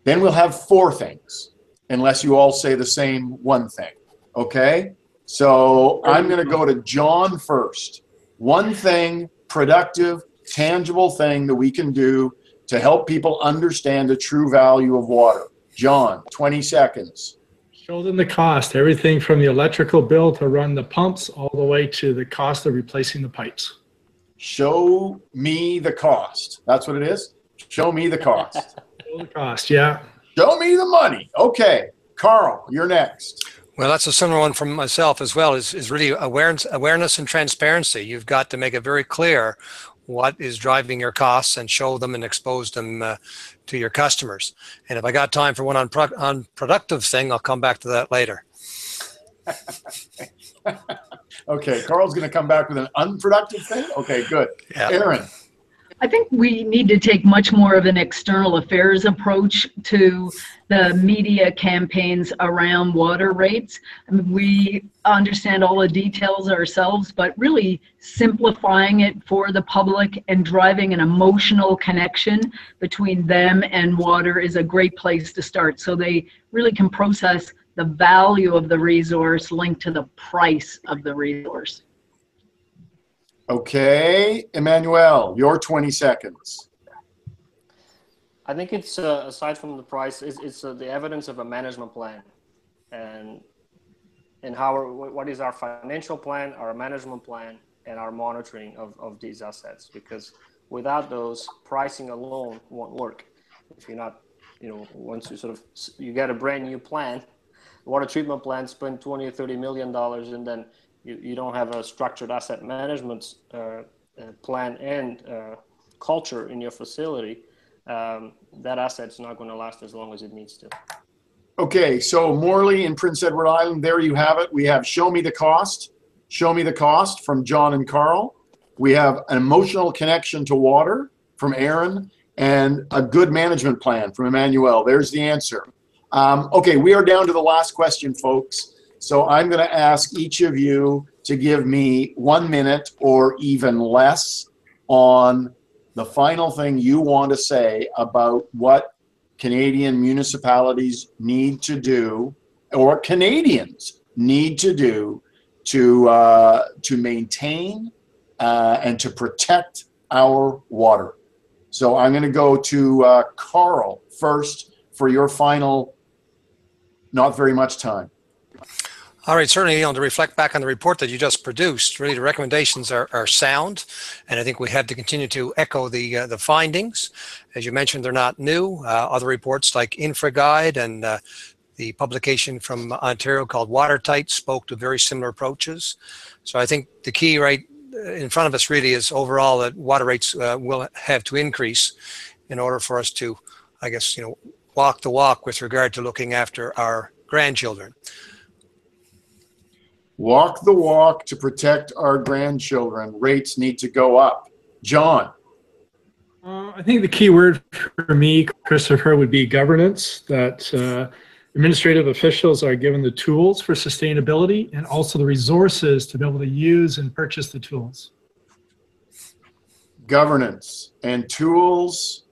Then we'll have 4 things, unless you all say the same one thing. Okay? So I'm going to go to John first. One thing, productive, tangible thing that we can do to help people understand the true value of water. John, 20 seconds. Show them the cost, everything from the electrical bill to run the pumps all the way to the cost of replacing the pipes. Show me the cost. That's what it is? Show me the cost. Show the cost, yeah. Show me the money. Okay. Carl, you're next. Well, that's a similar one from myself as well, is really awareness and transparency. You've got to make it very clear what is driving your costs and show them and expose them to your customers. And if I got time for one on productive thing, I'll come back to that later. Okay, Carl's going to come back with an unproductive thing? Okay, good. Yeah. Erin. I think we need to take much more of an external affairs approach to the media campaigns around water rates. I mean, we understand all the details ourselves, but really simplifying it for the public and driving an emotional connection between them and water is a great place to start. So they really can process the value of the resource linked to the price of the resource. Okay, Emmanuel, your 20 seconds. I think it's aside from the price, it's the evidence of a management plan, and what is our financial plan, our management plan, and our monitoring of these assets. Because without those, pricing alone won't work. If you're not, once you get a brand new plan, water treatment plant, spend $20 or $30 million, and then you don't have a structured asset management plan and culture in your facility, that asset's not going to last as long as it needs to. Okay, so Morley in Prince Edward Island, there you have it. We have Show Me the Cost. Show Me the Cost from John and Carl. We have an emotional connection to water from Erin, and a good management plan from Emmanuel. There's the answer. Okay, we are down to the last question, folks. So I'm going to ask each of you to give me 1 minute or even less on the final thing you want to say about what Canadian municipalities need to do, or Canadians need to do to maintain and to protect our water. So I'm going to go to Carl first for your final, not very much time. All right, certainly, to reflect back on the report that you just produced, really the recommendations are sound, and I think we have to continue to echo the findings. As you mentioned, they're not new. Other reports like InfraGuide and the publication from Ontario called Watertight spoke to very similar approaches. So I think the key right in front of us really is overall that water rates will have to increase in order for us to, I guess, walk the walk with regard to looking after our grandchildren. Walk the walk to protect our grandchildren. Rates need to go up. John. I think the key word for me, Christopher, would be governance, that administrative officials are given the tools for sustainability and also the resources to be able to use and purchase the tools. Governance and tools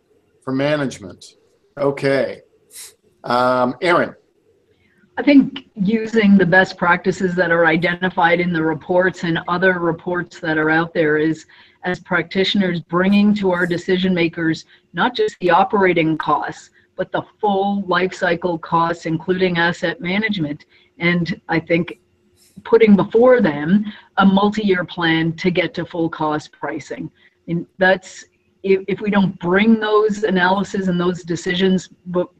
for management. Okay. Erin. I think using the best practices that are identified in the reports and other reports that are out there is, as practitioners, bringing to our decision makers not just the operating costs, but the full life cycle costs, including asset management. And I think putting before them a multi-year plan to get to full cost pricing. And that's, if we don't bring those analysis and those decisions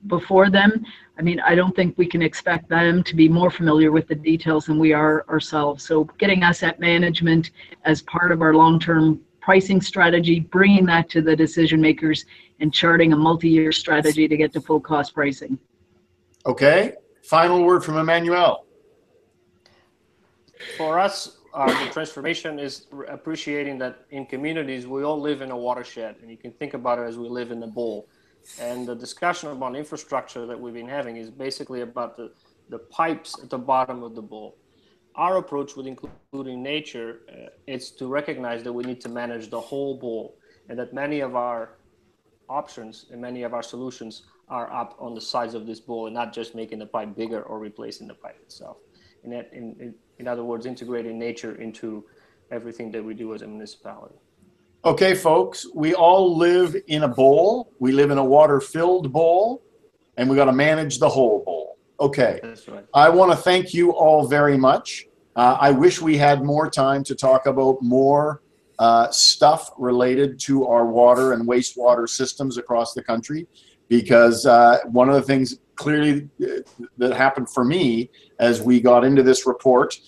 before them, I mean, I don't think we can expect them to be more familiar with the details than we are ourselves. So getting asset management as part of our long-term pricing strategy, bringing that to the decision makers, and charting a multi-year strategy to get to full cost pricing. Okay, final word from Emmanuel. For us, the transformation is appreciating that in communities, we all live in a watershed, and you can think about it as we live in a bowl. And the discussion about infrastructure that we've been having is basically about the pipes at the bottom of the bowl. Our approach with including nature is to recognize that we need to manage the whole bowl, and that many of our options and many of our solutions are up on the sides of this bowl and not just making the pipe bigger or replacing the pipe itself. In other words, integrating nature into everything that we do as a municipality. Okay, folks, we all live in a bowl. We live in a water-filled bowl, and we got to manage the whole bowl. Okay. That's right. I want to thank you all very much. I wish we had more time to talk about more stuff related to our water and wastewater systems across the country, because one of the things clearly that happened for me as we got into this report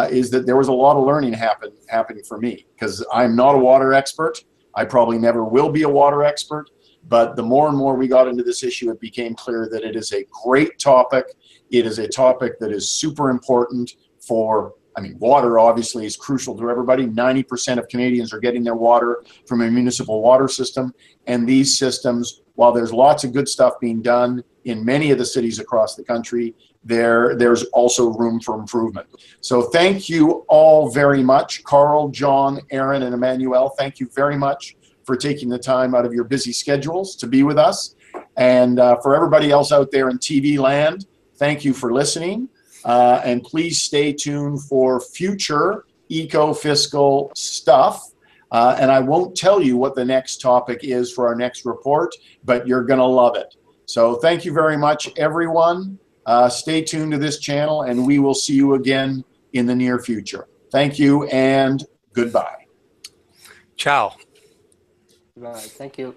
is that there was a lot of learning happening for me, because I'm not a water expert. I probably never will be a water expert, but the more and more we got into this issue, it became clear that it is a great topic. It is a topic that is super important for I mean, water obviously is crucial to everybody. 90% of Canadians are getting their water from a municipal water system. And these systems, while there's lots of good stuff being done in many of the cities across the country, there's also room for improvement. So thank you all very much. Carl, John, Erin, and Emmanuel, thank you very much for taking the time out of your busy schedules to be with us. And for everybody else out there in TV land, thank you for listening. And please stay tuned for future eco-fiscal stuff. And I won't tell you what the next topic is for our next report, but you're going to love it. So thank you very much, everyone. Stay tuned to this channel, and we will see you again in the near future. Thank you and goodbye. Ciao. Right. Thank you.